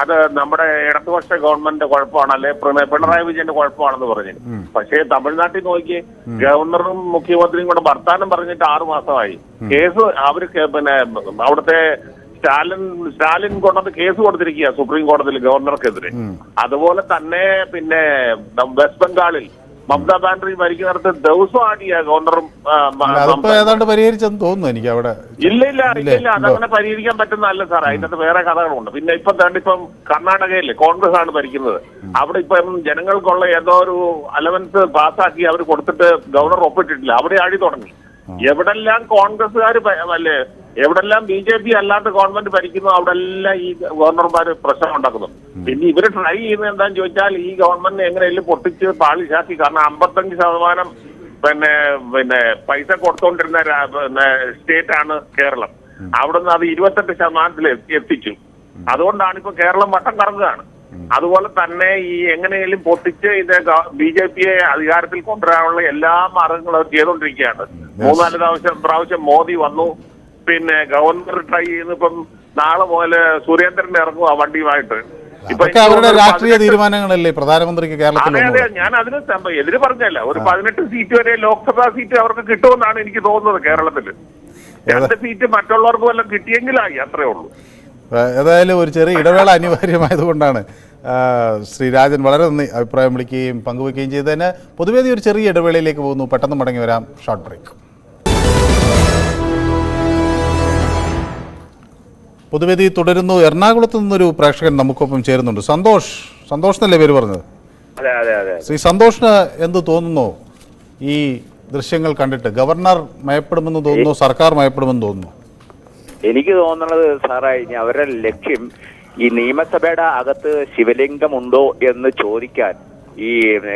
അത് നമ്മുടെ ഇടതുപക്ഷ ഗവൺമെന്റിന്റെ കുഴപ്പമാണ്, അല്ലെ പിണറായി വിജയന്റെ കുഴപ്പമാണെന്ന് പറഞ്ഞു. പക്ഷേ തമിഴ്നാട്ടിൽ നോക്കി ഗവർണറും മുഖ്യമന്ത്രിയും കൂടെ വർത്താനം പറഞ്ഞിട്ട് 6 മാസമായി. കേസ് അവർക്ക് അവിടുത്തെ സ്റ്റാലിൻ കൊണ്ടത് കേസ് കൊടുത്തിരിക്കുക സുപ്രീം കോടതിയിൽ ഗവർണർക്കെതിരെ. അതുപോലെ തന്നെ വെസ്റ്റ് ബംഗാളിൽ മമതാ ബാനർജി ഭരിക്കുന്നിടത്ത് ദിവസം ആടിയ ഗവർണറും ഏതാണ്ട് പരിഹരിച്ചെന്ന് തോന്നുന്നു എനിക്ക്. അവിടെ ഇല്ല അതങ്ങനെ പരിഹരിക്കാൻ പറ്റുന്നതല്ല സാർ, അതിനകത്ത് വേറെ കഥകളുണ്ട്. പിന്നെ ഇപ്പം കർണാടകയിലെ കോൺഗ്രസ് ആണ് ഭരിക്കുന്നത്. അവിടെ ഇപ്പം ജനങ്ങൾക്കുള്ള ഏതോ ഒരു അലവൻസ് പാസ്സാക്കി അവർ കൊടുത്തിട്ട് ഗവർണർ ഒപ്പിട്ടിട്ടില്ല, അവിടെ അടി തുടങ്ങി. എവിടെല്ലാം കോൺഗ്രസ്സുകാർ എവിടെല്ലാം BJP അല്ലാത്ത ഗവൺമെന്റ് ഭരിക്കുന്നു അവിടെല്ലാം ഈ ഗവർണർമാര് പ്രശ്നം ഉണ്ടാക്കുന്നു. പിന്നെ ഇവര് ട്രൈ ചെയ്യുന്നത് എന്താന്ന് ചോദിച്ചാൽ ഈ ഗവൺമെന്റിനെ എങ്ങനെയെങ്കിലും പൊട്ടിച്ച് പാളിശാക്കി. കാരണം 55% പിന്നെ പൈസ കൊടുത്തോണ്ടിരുന്ന സ്റ്റേറ്റ് ആണ് കേരളം. അവിടുന്ന് അത് 28% എത്തിച്ചു. അതുകൊണ്ടാണ് ഇപ്പൊ കേരളം വട്ടം കറങ്ങുകയാണ്. അതുപോലെ തന്നെ ഈ എങ്ങനെയെങ്കിലും പൊട്ടിച്ച് ഇത് BJPയെ അധികാരത്തിൽ കൊണ്ടുവരാനുള്ള എല്ലാ മാർഗങ്ങളും ചെയ്തുകൊണ്ടിരിക്കുകയാണ്. 3-4 പ്രാവശ്യം മോദി വന്നു. പിന്നെ ഗവർണർ ട്രൈ ചെയ്യുന്നു. ഇപ്പം നാളെ മുതല് സുരേന്ദ്രൻ ഇറങ്ങുക വണ്ടിയുമായിട്ട്. അവരുടെ രാഷ്ട്രീയ തീരുമാനങ്ങളല്ലേ പ്രധാനമന്ത്രിക്ക് കേരളത്തിൽ. അതെ, ഞാൻ അതിന് എതിര് പറഞ്ഞല്ല. ഒരു 18 സീറ്റ് വരെ ലോക്സഭാ സീറ്റ് അവർക്ക് കിട്ടുമെന്നാണ് എനിക്ക് തോന്നുന്നത്. കേരളത്തിൽ 2 സീറ്റ് മറ്റുള്ളവർക്ക് വല്ലതും കിട്ടിയെങ്കിലായി, അത്രേ ഉള്ളൂ. ഏതായാലും ഒരു ചെറിയ ഇടവേള അനിവാര്യമായതുകൊണ്ടാണ് ശ്രീ രാജൻ വളരെ നന്ദി അഭിപ്രായം വിളിക്കുകയും പങ്കുവയ്ക്കുകയും ചെയ്തതിന്. പൊതുവേദി ഒരു ചെറിയ ഇടവേളയിലേക്ക് പോകുന്നു. പെട്ടെന്ന് മടങ്ങി വരാം. Short break. പൊതുവേദി തുടരുന്നു. എറണാകുളത്ത് നിന്നൊരു പ്രേക്ഷകൻ നമുക്കൊപ്പം ചേരുന്നുണ്ട്. സന്തോഷ് എന്നല്ലേ പേര് പറഞ്ഞത്? ശ്രീ സന്തോഷിന് എന്ത് തോന്നുന്നു ഈ ദൃശ്യങ്ങൾ കണ്ടിട്ട്? ഗവർണർ മയപ്പെടുമെന്ന് തോന്നുന്നു, സർക്കാർ മയപ്പെടുമെന്ന് തോന്നുന്നു? എനിക്ക് തോന്നുന്നത് സാറേ, ഇനി അവരുടെ ലക്ഷ്യം ഈ നിയമസഭയുടെ അകത്ത് ശിവലിംഗം ഉണ്ടോ എന്ന് ചോദിക്കാൻ ഈ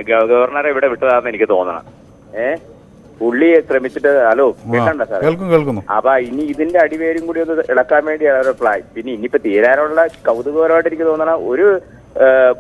ഗവർണറെ ഇവിടെ വിട്ടതാണെന്ന് എനിക്ക് തോന്നണം. പുള്ളിയെ ശ്രമിച്ചിട്ട് ഹലോ കേൾക്കണ്ട സാർ? കേൾക്കുന്നു. അപ്പൊ ഇനി ഇതിന്റെ അടിവേരും കൂടി ഒന്ന് ഇളക്കാൻ വേണ്ടിയാണ് അവരുടെ പ്ലാൻ. പിന്നെ ഇനിയിപ്പോ തീരാനുള്ള കൗതുകപരമായിട്ട് എനിക്ക് തോന്നണം, ഒരു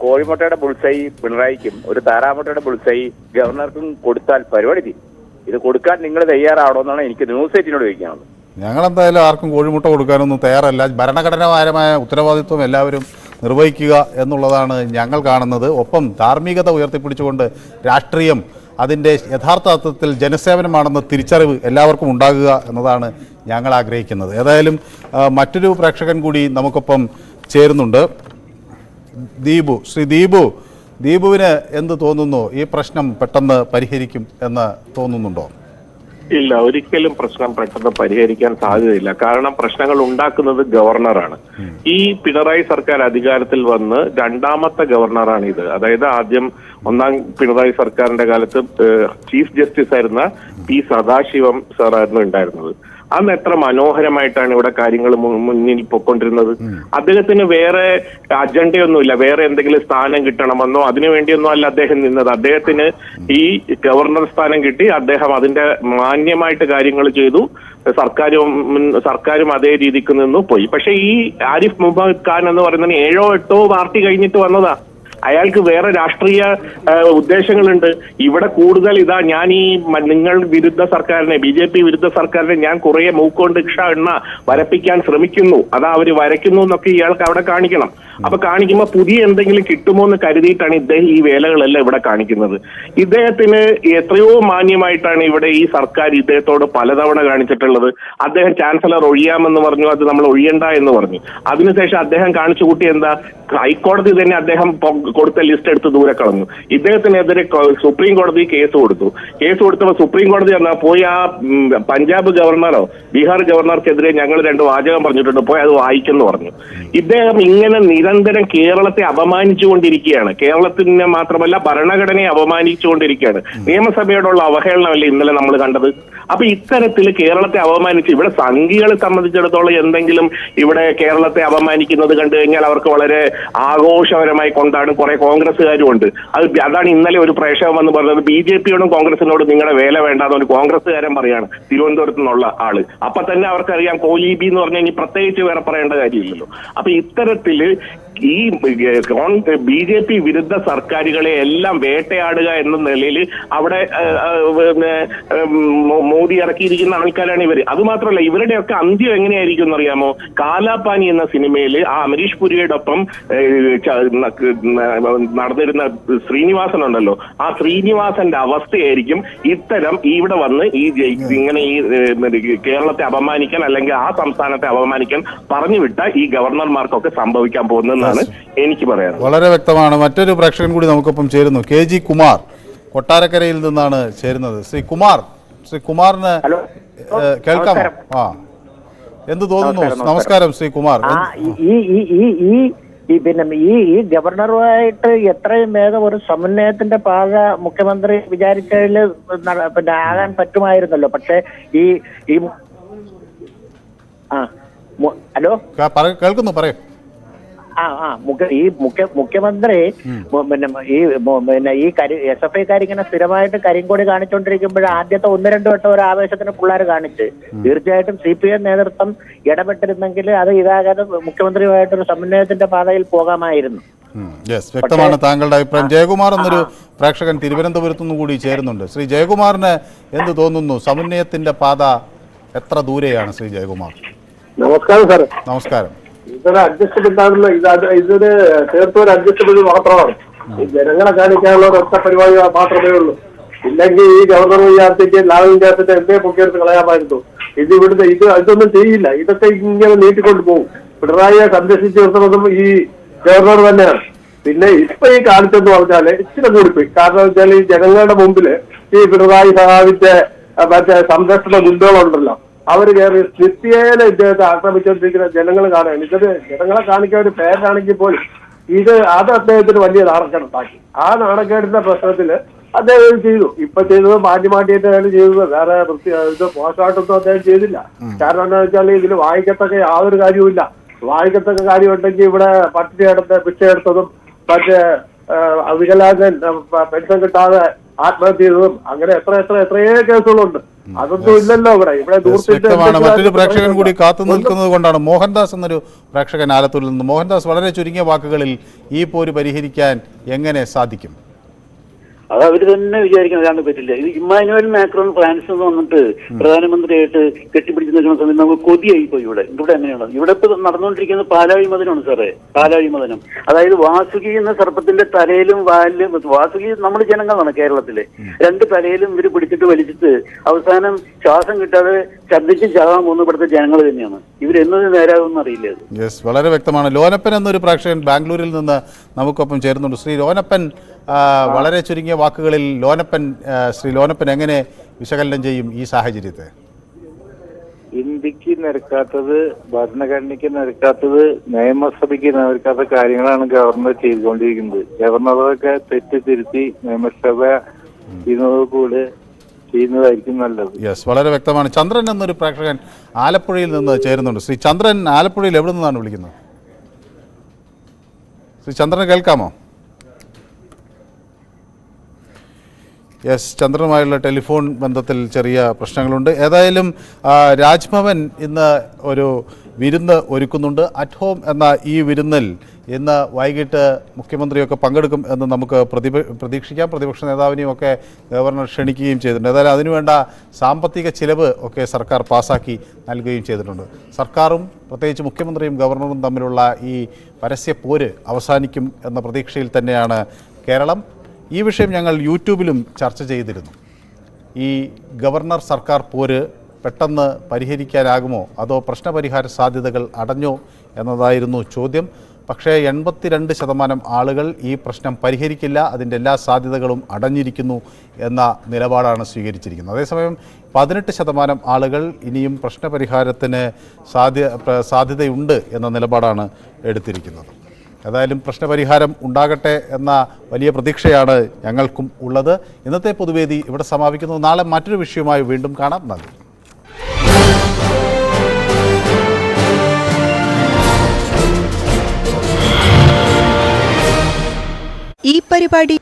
കോഴിമുട്ടയുടെ ബുൾസൈ പിണറായിക്കും ഒരു താറാമുട്ടയുടെ ബുൾസൈ ഗവർണർക്കും കൊടുത്താൽ പരിപാടി തീരും. ഇത് കൊടുക്കാൻ നിങ്ങൾ തയ്യാറാണോ എന്നാണ് എനിക്ക് ന്യൂസ് എയ്റ്റിനോട് ചോദിക്കാനുള്ളത്. ഞങ്ങളെന്തായാലും ആർക്കും കോഴിമുട്ട കൊടുക്കാനൊന്നും തയ്യാറല്ല. ഭരണഘടനാപരമായ ഉത്തരവാദിത്വം എല്ലാവരും നിർവഹിക്കുക എന്നുള്ളതാണ് ഞങ്ങൾ കാണുന്നത്. ഒപ്പം ധാർമ്മികത ഉയർത്തിപ്പിടിച്ചുകൊണ്ട് രാഷ്ട്രീയം അതിൻ്റെ യഥാർത്ഥ അർത്ഥത്തിൽ ജനസേവനമാണെന്ന തിരിച്ചറിവ് എല്ലാവർക്കും ഉണ്ടാകുക എന്നതാണ് ഞങ്ങൾ ആഗ്രഹിക്കുന്നത്. ഏതായാലും മറ്റൊരു പ്രേക്ഷകൻ കൂടി നമുക്കൊപ്പം ചേരുന്നുണ്ട്. ശ്രീ ദീപുവിന് എന്ത് തോന്നുന്നു? ഈ പ്രശ്നം പെട്ടെന്ന് പരിഹരിക്കും എന്ന് തോന്നുന്നുണ്ടോ? ഇല്ല, ഒരിക്കലും പ്രശ്നം പെട്ടെന്ന് പരിഹരിക്കാൻ സാധ്യതയില്ല. കാരണം പ്രശ്നങ്ങൾ ഉണ്ടാക്കുന്നത് ഗവർണറാണ്. ഈ പിണറായി സർക്കാർ അധികാരത്തിൽ വന്ന് 2ാമത്തെ ഗവർണറാണ് ഇത്. അതായത് ആദ്യം 1ാം പിണറായി സർക്കാരിന്റെ കാലത്ത് ചീഫ് ജസ്റ്റിസ് ആയിരുന്ന പി സദാശിവം സാറായിരുന്നു ഉണ്ടായിരുന്നത്. അന്ന് എത്ര മനോഹരമായിട്ടാണ് ഇവിടെ കാര്യങ്ങൾ മുന്നിൽ പൊയ്ക്കൊണ്ടിരുന്നത്. അദ്ദേഹത്തിന് വേറെ അജണ്ടയൊന്നുമില്ല, വേറെ എന്തെങ്കിലും സ്ഥാനം കിട്ടണമെന്നോ അതിനുവേണ്ടിയൊന്നും അല്ല അദ്ദേഹം നിന്നത്. അദ്ദേഹത്തിന് ഈ ഗവർണർ സ്ഥാനം കിട്ടി, അദ്ദേഹം അതിന്റെ മാന്യമായിട്ട് കാര്യങ്ങൾ ചെയ്തു, സർക്കാരും അതേ രീതിക്ക് നിന്നു പോയി. പക്ഷെ ഈ ആരിഫ് മുഹമ്മദ് ഖാൻ എന്ന് പറയുന്നത് 7ഓ 8ഓ പാർട്ടി കഴിഞ്ഞിട്ട് വന്നതാ. അയാൾക്ക് വേറെ രാഷ്ട്രീയ ഉദ്ദേശങ്ങളുണ്ട്. ഇവിടെ കൂടുതൽ ഞാൻ ഈ നിങ്ങൾ വിരുദ്ധ സർക്കാരിനെ, BJP വിരുദ്ധ സർക്കാരിനെ ഞാൻ കുറെ മൂക്കൊണ്ട് എണ്ണ വരപ്പിക്കാൻ ശ്രമിക്കുന്നു, അതാ അവര് വരയ്ക്കുന്നു എന്നൊക്കെ ഇയാൾക്ക് അവിടെ കാണിക്കണം. അപ്പൊ കാണിക്കുമ്പോൾ പുതിയ എന്തെങ്കിലും കിട്ടുമോ എന്ന് കരുതിയിട്ടാണ് ഇദ്ദേഹം ഈ വേലകളെല്ലാം ഇവിടെ കാണിക്കുന്നത്. ഇദ്ദേഹത്തിന് എത്രയോ മാന്യമായിട്ടാണ് ഇവിടെ ഈ സർക്കാർ ഇദ്ദേഹത്തോട് പലതവണ കാണിച്ചിട്ടുള്ളത്. അദ്ദേഹം ചാൻസലർ ഒഴിയാമെന്ന് പറഞ്ഞു, അത് നമ്മൾ ഒഴിയണ്ട എന്ന് പറഞ്ഞു. അതിനുശേഷം അദ്ദേഹം കാണിച്ചു കൂട്ടി എന്താ, ഹൈക്കോടതി തന്നെ അദ്ദേഹം കൊടുത്ത ലിസ്റ്റ് എടുത്ത് ദൂരെ കളഞ്ഞു. ഇദ്ദേഹത്തിനെതിരെ സുപ്രീം കോടതി കേസ് കൊടുത്തപ്പോൾ സുപ്രീം കോടതി എന്നാ പോയി ആ പഞ്ചാബ് ഗവർണറോ ബീഹാർ ഗവർണർക്കെതിരെ ഞങ്ങൾ 2 വാചകം പറഞ്ഞിട്ടുണ്ട്, പോയി അത് വായിക്കെന്ന് പറഞ്ഞു. ഇദ്ദേഹം ഇങ്ങനെ നിരന്തരം കേരളത്തെ അപമാനിച്ചുകൊണ്ടിരിക്കുകയാണ്. കേരളത്തിന് മാത്രമല്ല ഭരണഘടനയെ അപമാനിച്ചുകൊണ്ടിരിക്കുകയാണ്. നിയമസഭയോടുള്ള അവഹേളനമല്ലേ ഇന്നലെ നമ്മൾ കണ്ടത്. അപ്പൊ ഇത്തരത്തിൽ കേരളത്തെ അപമാനിച്ച് ഇവിടെ സംഘികളെ സംബന്ധിച്ചിടത്തോളം എന്തെങ്കിലും ഇവിടെ കേരളത്തെ അപമാനിക്കുന്നത് കണ്ടു കഴിഞ്ഞാൽ അവർക്ക് വളരെ ആഘോഷപരമായി കൊണ്ടാണ്. കുറെ കോൺഗ്രസ്സുകാരും ഉണ്ട്. അതാണ് ഇന്നലെ ഒരു പ്രേക്ഷകൻ വന്ന് പറഞ്ഞത്, BJPയോടും കോൺഗ്രസിനോടും നിങ്ങളുടെ വേല വേണ്ടാന്ന് ഒരു കോൺഗ്രസ്സുകാരൻ പറയാണ്, തിരുവനന്തപുരത്ത് നിന്നുള്ള ആള്. അപ്പൊ തന്നെ അവർക്കറിയാം കോലീബി എന്ന് പറഞ്ഞാൽ ഇനി പ്രത്യേകിച്ച് വേറെ പറയേണ്ട കാര്യമില്ലല്ലോ. അപ്പൊ ഇത്തരത്തില് ഈ BJP വിരുദ്ധ സർക്കാരുകളെ എല്ലാം വേട്ടയാടുക എന്ന നിലയിൽ അവിടെ മോദി ഇറക്കിയിരിക്കുന്ന ആൾക്കാരാണ് ഇവര്. അതുമാത്രമല്ല ഇവരുടെയൊക്കെ അന്ത്യം എങ്ങനെയായിരിക്കും എന്നറിയാമോ? കാലാപാനി എന്ന സിനിമയിൽ ആ അമരീഷ് പുരിയോടൊപ്പം നടന്നിരുന്ന ശ്രീനിവാസൻ ഉണ്ടല്ലോ, ആ ശ്രീനിവാസന്റെ അവസ്ഥയായിരിക്കും ഇത്തരം ഇവിടെ വന്ന് ഇങ്ങനെ ഈ കേരളത്തെ അപമാനിക്കാൻ അല്ലെങ്കിൽ ആ സംസ്ഥാനത്തെ അപമാനിക്കാൻ പറഞ്ഞുവിട്ട ഈ ഗവർണർമാർക്കൊക്കെ സംഭവിക്കാൻ പോകുന്നതെന്നാണ് എനിക്ക് പറയാം. വളരെ വ്യക്തമാണ്. മറ്റൊരു പ്രേക്ഷകൻ കൂടി നമുക്കൊപ്പം ചേരുന്നു. KG കുമാർ കൊട്ടാരക്കരയിൽ നിന്നാണ് ചേരുന്നത്. ശ്രീ കുമാറിന് കേൾക്കാമോ? എന്ത് തോന്നുന്നു? നമസ്കാരം ശ്രീ കുമാർ. ഈ ഗവർണറുമായിട്ട് എത്രയും വേഗം ഒരു സമന്വയത്തിന്റെ പാത മുഖ്യമന്ത്രി വിചാരിച്ചതിൽ ആകാൻ പറ്റുമായിരുന്നല്ലോ. പക്ഷെ ഈ ഹലോ, കേൾക്കുന്നു, പറയൂ. മുഖ്യമന്ത്രി ഈ SFIക്കാരിങ്ങനെ സ്ഥിരമായിട്ട് കരിങ്കൊടി കാണിച്ചുകൊണ്ടിരിക്കുമ്പോൾ ആദ്യത്തെ 1-2 വട്ടം ഒരു ആവേശത്തിന് പിള്ളേർ കാണിച്ച് തീർച്ചയായിട്ടും CPM നേതൃത്വം ഇടപെട്ടിരുന്നെങ്കിൽ അത് ഇതാകാതെ മുഖ്യമന്ത്രിയുമായിട്ടൊരു സമന്വയത്തിന്റെ പാതയിൽ പോകാമായിരുന്നു. വ്യക്തമാണ് താങ്കളുടെ അഭിപ്രായം. ജയകുമാർ എന്നൊരു പ്രേക്ഷകൻ തിരുവനന്തപുരത്തു നിന്ന് കൂടി ചേരുന്നുണ്ട്. ശ്രീ ജയകുമാറിന് എന്ത് തോന്നുന്നു? സമന്വയത്തിന്റെ പാത എത്ര ദൂരെയാണ് ശ്രീ ജയകുമാർ? നമസ്കാരം സാർ. നമസ്കാരം. ഇതൊരു അഡ്ജസ്റ്റ്മെന്റ് ആണല്ലോ, ഇതൊരു തീർത്തും ഒരു അഡ്ജസ്റ്റ്മെന്റ് മാത്രമാണ്. ഈ ജനങ്ങളെ കാണിക്കാനുള്ള ഒരു ഒറ്റ പരിപാടി മാത്രമേ ഉള്ളൂ. ഇല്ലെങ്കിൽ ഈ ഗവർണർ വിചാരിച്ചിട്ട് ലാവൻ വിചാരിച്ചിട്ട് എന്തേ പൊക്കിയെടുത്ത് കളയാമായിരുന്നു. ഇതൊന്നും ചെയ്യില്ല. ഇതൊക്കെ ഇങ്ങനെ നീട്ടിക്കൊണ്ട് പോകും. പിണറായിയെ സംരക്ഷിച്ചു നിർത്തുന്നതും ഈ ഗവർണർ തന്നെയാണ്. പിന്നെ ഇപ്പൊ ഈ കാണിച്ചെന്ന് പറഞ്ഞാല് ഇച്ചിരി കൂടിപ്പോയി. കാരണം വെച്ചാൽ ഈ ജനങ്ങളുടെ മുമ്പില് ഈ പിണറായി സഹാവിന്റെ മറ്റേ സംരക്ഷണ ഗുണ്ടകളുണ്ടല്ലോ, അവര് കയറി നിത്യേന ഇദ്ദേഹത്തെ ആക്രമിച്ചുകൊണ്ടിരിക്കുന്ന ജനങ്ങൾ കാണുകയാണ്. ഇത് ജനങ്ങളെ കാണിക്കാൻ ഒരു പേരാണെങ്കിൽ പോലും അത് അദ്ദേഹത്തിന് വലിയ നാണക്കേടുണ്ടാക്കി. ആ നാണക്കേടിന്റെ പ്രശ്നത്തില് അദ്ദേഹം ചെയ്തു. ഇപ്പൊ ചെയ്തത് മാറ്റിമാറ്റിയിട്ട് ചെയ്തത് വേറെ ഇത് മോശമായിട്ടൊന്നും അദ്ദേഹം ചെയ്തില്ല. കാരണം എന്താ വെച്ചാൽ ഇതിൽ വായിക്കത്തക്ക യാതൊരു കാര്യവുമില്ല. വായിക്കത്തക്ക കാര്യം ഉണ്ടെങ്കിൽ ഇവിടെ പട്ടിണി എടുത്ത് ഭിക്ഷ എടുത്തതും മറ്റേ വികലാംഗൻ പെൻഷൻ കിട്ടാതെ ആത്മഹത്യ ചെയ്തതും അങ്ങനെ എത്രയോ കേസുകളുണ്ട്. അതൊന്നും ഇല്ലല്ലോ ഇവിടെ. മറ്റൊരു പ്രേക്ഷകൻ കൂടി കാത്തു നിൽക്കുന്നത് കൊണ്ടാണ്. മോഹൻദാസ് എന്നൊരു പ്രേക്ഷകൻ ആലത്തൂരിൽ നിന്ന്. മോഹൻദാസ്, വളരെ ചുരുങ്ങിയ വാക്കുകളിൽ ഈ പോര് പരിഹരിക്കാൻ എങ്ങനെ സാധിക്കും? അത് അവർ തന്നെ വിചാരിക്കണം, അല്ലാണ്ട് പറ്റില്ല. ഇത് ഇമ്മാനുവൽ മാക്രോൺ ഫ്രാൻസിൽ നിന്ന് വന്നിട്ട് പ്രധാനമന്ത്രിയായിട്ട് കെട്ടിപ്പിടിച്ച് നിൽക്കുന്ന സമയത്ത് നമുക്ക് കൊതിയായി പോയി. ഇവിടെ അങ്ങനെയാണ്. ഇവിടെ ഇപ്പൊ നടന്നുകൊണ്ടിരിക്കുന്നത് പാലാഴിമതനാണ് സാറേ. പാലാഴിമതനം, അതായത് വാസുകി എന്ന സർപ്പത്തിന്റെ തലയിലും വാലിലും, വാസുകി നമ്മുടെ ജനങ്ങളാണ് കേരളത്തിലെ, 2 തലയിലും ഇവര് പിടിച്ചിട്ട് വലിച്ചിട്ട് അവസാനം ശ്വാസം കിട്ടാതെ ഛർദ്ദിച്ചും ചാകാൻ പോകുന്ന ഇവിടുത്തെ ജനങ്ങൾ തന്നെയാണ്. ഇവരെന്നത് നേരാകുമെന്ന് അറിയില്ല. വളരെ വ്യക്തമാണ്. ലോനപ്പൻ എന്നൊരു പ്രേക്ഷകൻ ബാംഗ്ലൂരിൽ നിന്ന് നമുക്കൊപ്പം ചേരുന്നുണ്ട്. ശ്രീ ലോനപ്പൻ, വളരെ ചുരുങ്ങിയ വാക്കുകളിൽ ശ്രീ ലോനപ്പൻ എങ്ങനെ വിശകലനം ചെയ്യും ഈ സാഹചര്യത്തെ? ഇന്ത്യക്ക് നിരക്കാത്തത്, ഭരണഘടനയ്ക്ക് നിരക്കാത്തത്, നിയമസഭയ്ക്ക് നിരക്കാത്ത കാര്യങ്ങളാണ് ഗവർണർ ചെയ്തുകൊണ്ടിരിക്കുന്നത്. ഗവർണറൊക്കെ തെറ്റ് തിരുത്തി നിയമസഭ ചെയ്യുന്നതോടുകൂടെ ചെയ്യുന്നതായിരിക്കും നല്ലത്. വളരെ വ്യക്തമാണ്. ചന്ദ്രൻ എന്നൊരു പ്രേക്ഷകൻ ആലപ്പുഴയിൽ നിന്ന് ചേരുന്നുണ്ട്. ശ്രീ ചന്ദ്രൻ, ആലപ്പുഴയിൽ എവിടെ നിന്നാണ് വിളിക്കുന്നത്? ശ്രീ ചന്ദ്രൻ കേൾക്കാമോ? ചന്ദ്രനുമായുള്ള ടെലിഫോൺ ബന്ധത്തിൽ ചെറിയ പ്രശ്നങ്ങളുണ്ട്. ഏതായാലും രാജ്ഭവൻ ഇന്ന് ഒരു വിരുന്ന് ഒരുക്കുന്നുണ്ട്. അറ്റ് ഹോം എന്ന ഈ വിരുന്നിൽ ഇന്ന് വൈകിട്ട് മുഖ്യമന്ത്രിയൊക്കെ പങ്കെടുക്കും എന്ന് നമുക്ക് പ്രതീക്ഷിക്കാം. പ്രതിപക്ഷ നേതാവിനെയും ഒക്കെ ഗവർണർ ക്ഷണിക്കുകയും ചെയ്തിട്ടുണ്ട്. ഏതായാലും അതിനുവേണ്ട സാമ്പത്തിക ചിലവ് ഒക്കെ സർക്കാർ പാസാക്കി നൽകുകയും ചെയ്തിട്ടുണ്ട്. സർക്കാരും പ്രത്യേകിച്ച് മുഖ്യമന്ത്രിയും ഗവർണറും തമ്മിലുള്ള ഈ പരസ്യപ്പോര് അവസാനിക്കും എന്ന പ്രതീക്ഷയിൽ തന്നെയാണ് കേരളം. ഈ വിഷയം ഞങ്ങൾ യൂട്യൂബിലും ചർച്ച ചെയ്തിരുന്നു. ഈ ഗവർണർ സർക്കാർ പോര് പെട്ടെന്ന് പരിഹരിക്കാനാകുമോ അതോ പ്രശ്നപരിഹാര സാധ്യതകൾ അടഞ്ഞോ എന്നതായിരുന്നു ചോദ്യം. പക്ഷേ 82% ആളുകൾ ഈ പ്രശ്നം പരിഹരിക്കില്ല, അതിൻ്റെ എല്ലാ സാധ്യതകളും അടഞ്ഞിരിക്കുന്നു എന്ന നിലപാടാണ് സ്വീകരിച്ചിരിക്കുന്നത്. അതേസമയം 18% ആളുകൾ ഇനിയും പ്രശ്നപരിഹാരത്തിന് സാധ്യതയുണ്ട് എന്ന നിലപാടാണ് എടുത്തിരിക്കുന്നത്. ഏതായാലും പ്രശ്നപരിഹാരം ഉണ്ടാകട്ടെ എന്ന വലിയ പ്രതീക്ഷയാണ് ഞങ്ങൾക്കും ഉള്ളത്. ഇന്നത്തെ പൊതുവേദി ഇവിടെ സമാപിക്കുന്നു. നാളെ മറ്റൊരു വിഷയവുമായി വീണ്ടും കാണാം. നന്ദി. ഈ പരിപാടി